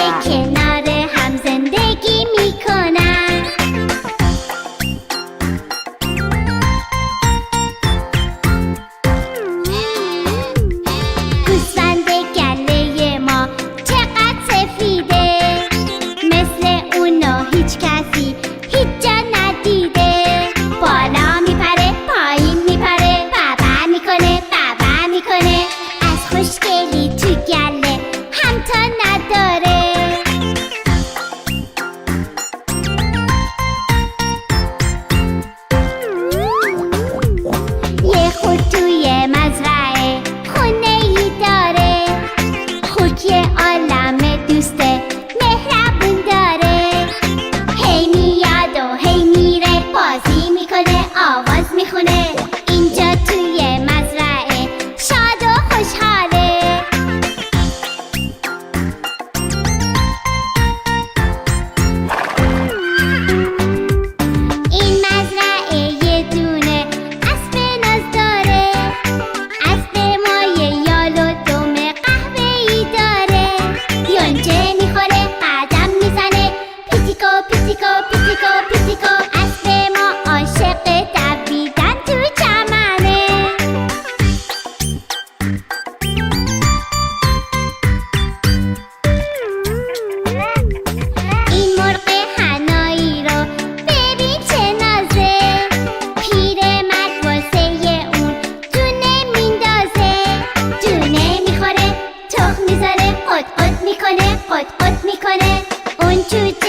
کنار هم زندگی میکنن. گوسفند گله ما چقدر سفیده، مثل اونو هیچ کسی هیچ جا ندیده. بالا میپره پایین میپره، بابا میکنه، از خوشگلی تو گله همتا نداره. یه خوک توی مزرعه خونه ای داره، خوک یه عالم دوسته مهربون داره. هی میاد و هی میره، بازی میکنه آواز میخونه، اینجا توی مزرعه شاد و خوشحاله. این مزرعه یه دونه اسب ناز داره، اسب مایه یال و دم قهوه‌ای داره. یونجه میخوره قدم میزنه، پیتیکو پیتیکو پیتیکو پیتیکو. اسب ما عاشق دویدن تو چمنه. این مرغ حنایی رو ببین چه نازه، پیرمرد واسه اون دونه میندازه. دونه میخوره تخم میذاره، قد قد میکنه، قد قد میکنه. اون تو